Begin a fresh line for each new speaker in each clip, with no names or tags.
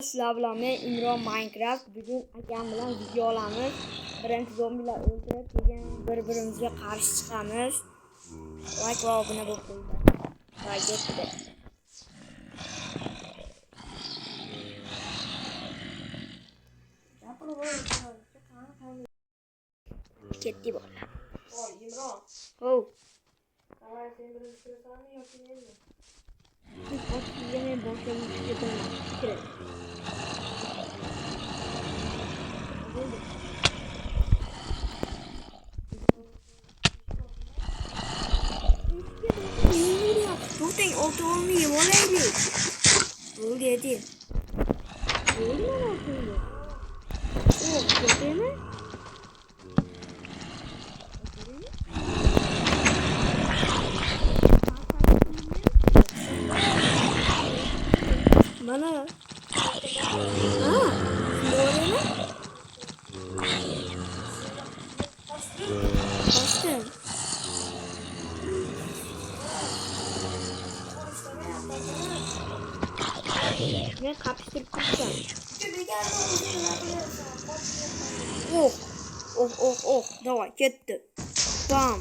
Sizlar bilan men Imron Minecraft. Bugun akam bilan video olamiz. Birinchi zombilar o'ldirib keyin bir-birimizga qarshi chiqamiz. Like va obuna bo'lib qo'yinglar. Va ketdi. Ketdi bolalar.
Voy Imron.
Oh.
Qara sen birinchi kirasanmi yoki menmi?
Siz ochishga men boshlashga ketaman. Kiring. To'xtang, o'rtog'imni yeb olaylik. Bo'ldi edi. Bo'ldi mana shunday. O, ketdimi? Mana. Ha, doğru. Bastım. Ben kapıştırıp tutacağım. Oh, oh, oh, oh. Давай, gitti. Bam.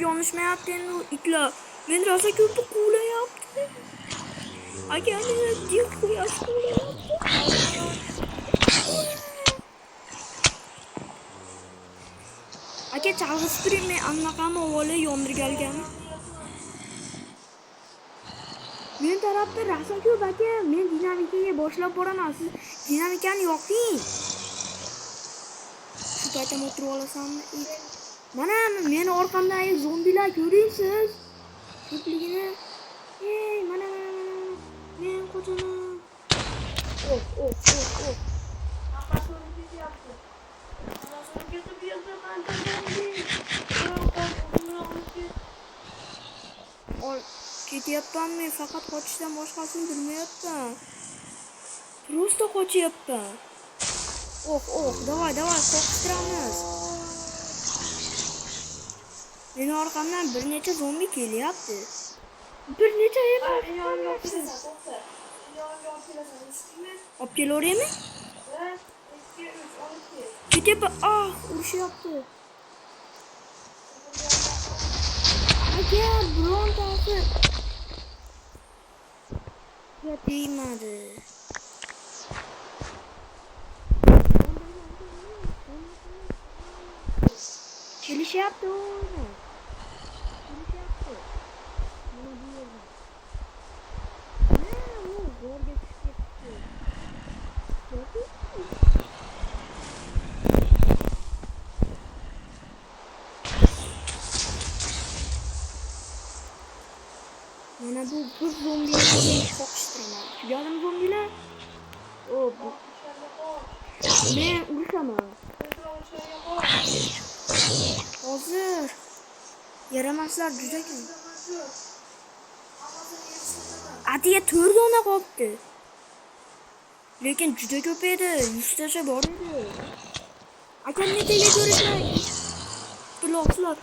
Yanlış mı yaptın itla? Ben rasa kötü kule yaptım. Ay kendine diye kule yaptım. Aka chalg'ishtiring, men anaqami o'g'li yondirganligini. Men tarafda rasa ko'p aka. Men dinamikaga boshlab boraman. Siz dinamikani yoqing. Shu paytda o'tirib olasanmi? Mana meni orqamdagi zombilar ko'ringsiz. Ko'pligini. Ey, mana. Men qo'chaman. Oh, oh, oh, oh.
Kafasını bir yaptı. Kafasını kötü bir yazı ben de
Oy, ketyapmanmi? Faqat qochishdan boshqasini bilmayapman. Prosta qochyapman. Oh, oh, davay, qo'rqtiramiz. Meni orqamdan bir necha zombi kelyapti. Bir necha emas. Olib kelaveraymi? Ketyapman. Ah, urushyapti. Aka, birontasi. Ya tegmadi. Kelishyapti o'zi. Mana bu yerda. Ha, u gorga tushib ketdi. Mana bu bir zombilarni qo'qishtiraman. Tugadimi zombilar? O bu. Men urushaman. Hozir. Yaramaslar juda ko'p. Atiga 4 dona qolibdi. Lekin juda ko'p edi. 100 tacha bor edi. Akamni tele ko'rishmay. Bloklar.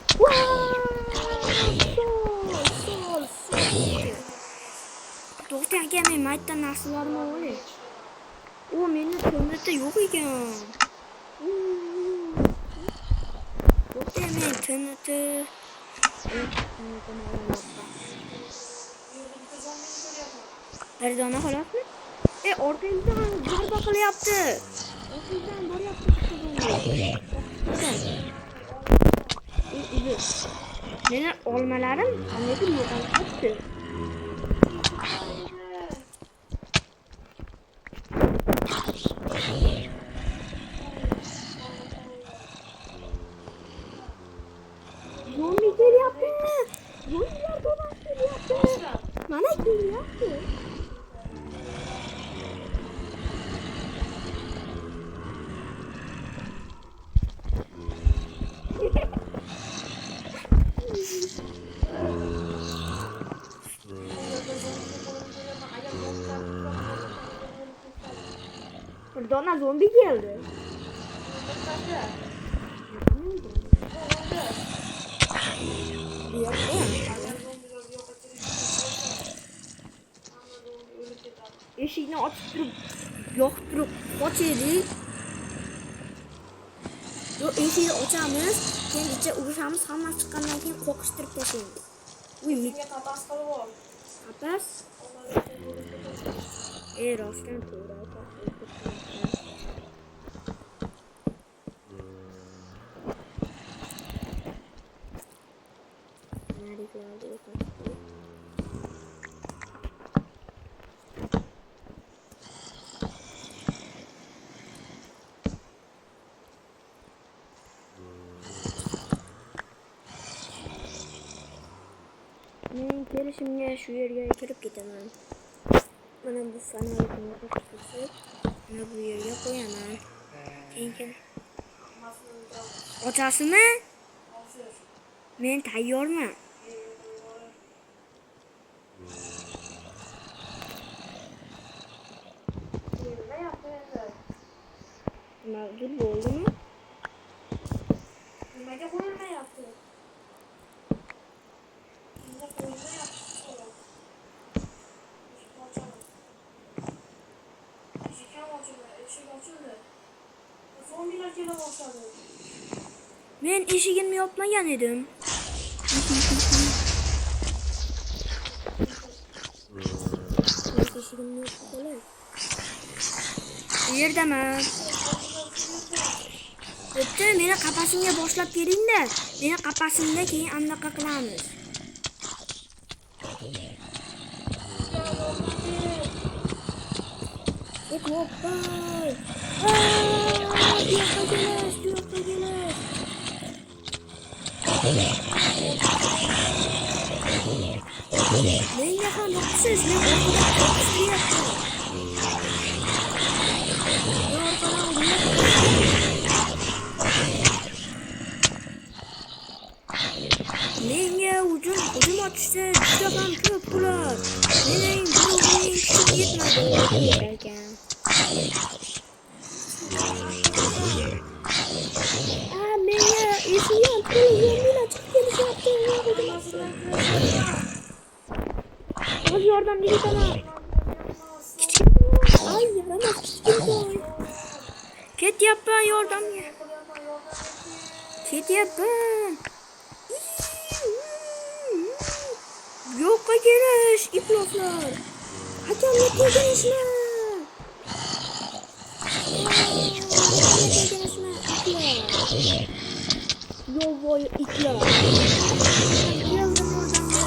To'xtang aka, men maytdan narsalarni olay. O, meni ko'mritda yo'q ekan. To'xtang, men TNT. Bir dona xolasmi? Orqangizdan zarba qilyapti. Orqangizdan boryapti. Meni olmalarim qandaydir yo'qolibdi. Zombi kelyapti. Zombilar to'lab kelyapti. Mana kelyapti. dona zombi geldi. Yok eshikni ochib turib, yoqib turib qochaylik. Yo'q, eshikni ochamiz, keyin ichga urishamiz, hammasi chiqqandan keyin qo'qishtirib tashlaymiz. Uy,
qapas qilib ol.
qapas. Rostdan to'g'ri aytyapsiz. Men kelishimga shu yerga kirib ketaman. Mana bu fanalni qo'shib, mana bu yerga qo'yaman. Keyin ochasizmi? Men tayyorman. Mavjud bo'ldimi?
Nimaga qo'yilmayapti? Nimaga qo'yilmayapti? Eshik ochildi. Zombilar kela boshladi.
Men eshigimni yopmagan edim. Eshigimni yopib qolay. Bu yerdaman. Bo'pti, meni qapasimga boshlab keling-da. Meni qapasimda keyin anaqa qilamiz. Hoppa. Bu yoqqa kelish, bu yoqqa kelish. Menga ham yoqsiz, men orqadan qo'rqyapman. Menga hujum ochishda juda ham ko'p bular. Mening birovning kuchim yetmadi ekan. Menga esiyam zombilar chiqib kelishyapti. Hozir yordamga ketaman. Ay, yaramas kichkina. Ketyapman yordamga. Ketyapman. Yo'qqa kelish, ifloslar. Akamga tegishma. Yovvoyi itlar. Keldim yordamga.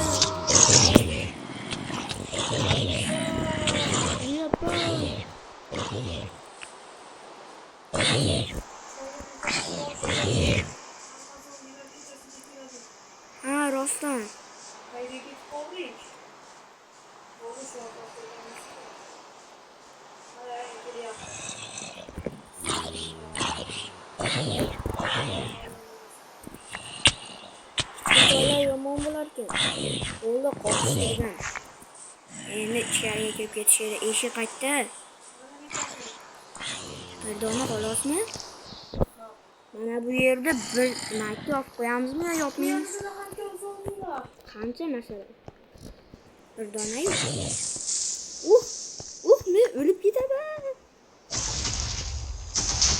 Yapam. Ha, rostdan.
Qayga ketib qoldik? Bo'ldi shu yoqqa. Mana kelyapti.
Bola yomon bo'larkan. O'g'li qo'rqishtirgan. Endi ichkariga kirib ketishadi. Eshik qaytdi. Bir dona xolosmi? Mana bu yerda bir nakni olib qo'yamizmi yo yopmaymiz? Qancha masalan? Bir dona yo'q. Men o'lib ketaman.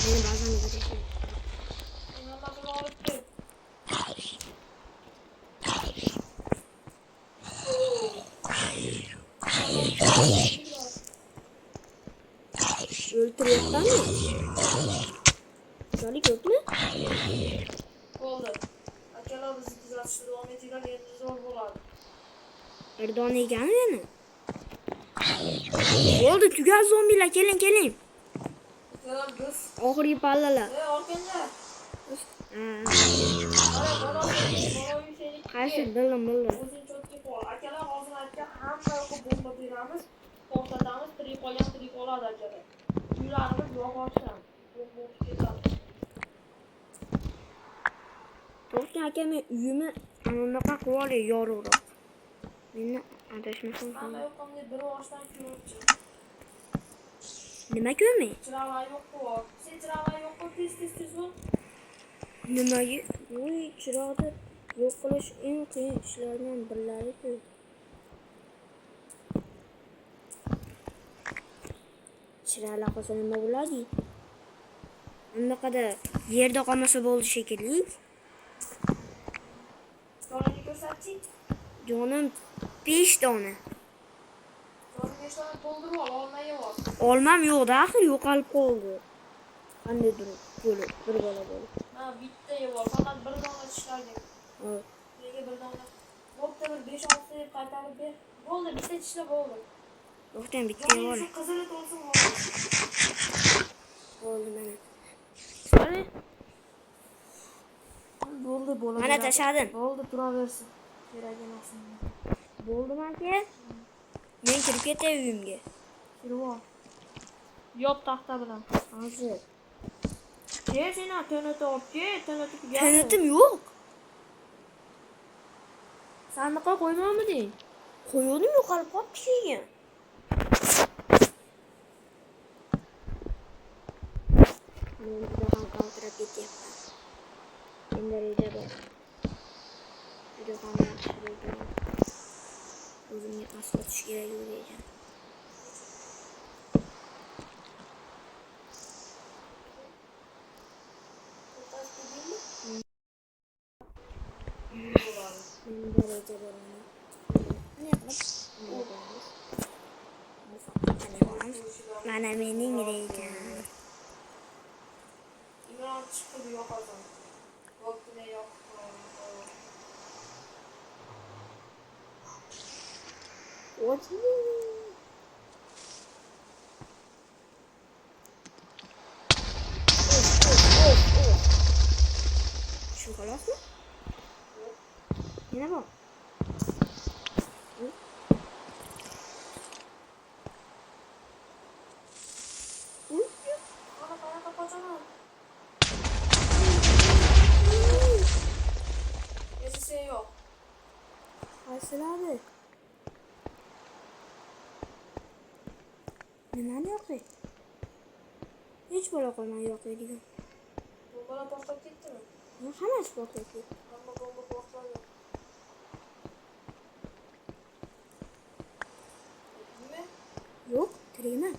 Meni bazamga tashlab.
Nimalarni olibdi?
O'ltiryapmanmi? Jolik yo'qmi?
Bo'ldi. Akalar bizni kuzatishda davom etinglar, endi zo'r bo'ladi.
Bir dona ekanmi meni? Bo'ldi, tugal zombilar, keling.
Akalar biz.
Oxirgi pallalar.
Orqanglar.
Qaysi bildim.
O'zing cho'tga qo'y. Akalar hozir aytgan hamma yoqqa bomba beramiz. To'xtatamiz, tirik qolgan tirik qoladi akalar. Uylarimiz yog'ochdan. Yo'q ketadi.
To'xta aka, men uyimni anaqa qilib olay, yorug'roq. Meni adashmasam ham.
Hamma yoqimga bir oshdan ko'ribchi.
Nima ko'rmay?
Chiroqlar yo'q bo'l. Sen chiroqlar yo'q bo'l, tez bo'l.
Nimaga? Voy, chiroqni yo'q qilish eng qiyin ishlardan birlari-ku. Chiroqlar qolsa nima bo'ladi? Undaqada yerda qolmasa bo'ldi shekilli.
Jonini ko'rsatchi.
Jonim 5 dona.
Jonini 5 dona to'ldirib ol, olmay ol.
Olmam yo'qda, axir yo'qolib qoldi. Qandaydir bo'lib, bir bola bo'lib.
Ha, bitta yeb ol. Faqat bir dona tishlagin.
Hop.
Nega bir dona? Bo'pti, bir 5-6 deb qaytarib ber. Bo'ldi, bitta tishla bo'ldi.
To'xtang, bitta
Jonini
yeb ol.
shu qizili to'lsin bo'ldi.
Bo'ldi mana.
Qani? Bo'ldi, bo'ladi.
Mana tashladim.
Bo'ldi, turaversin. Kerak emas.
Bo'ldimi aka? Men kirib ketay uyimga.
Kirib ol. Yop taxta bilan.
Hozir.
Sen TNT olib kel, TNT tugashi.
Tanitim yo'q.
Sandiqqa qo'ymamiding?
Qo'yuvdim, yo'qolib qolibdi keyin. Men juda ham qaltirab ketyapman. Endi reja bor. Juda ham yaxshi reja. O'zimga aslotish kerak bu reja. Menda reja bor mana. Mana mening rejam.
İmran çıktı yoqasan. Vaqtini yo'q.
Ochi. Shu xolosmi? Yana bor.
Qanaqa qochaman? Sen yo'q.
Qaysilari? Nimani yo'qlaydi? Hech bo'la qolmay yo'qlaydigan.
Bombalar portlab ketdimi?
Hammasi portlab ketdi.
Hamma bomba portladi. Nima?
Yo'q, tirikman.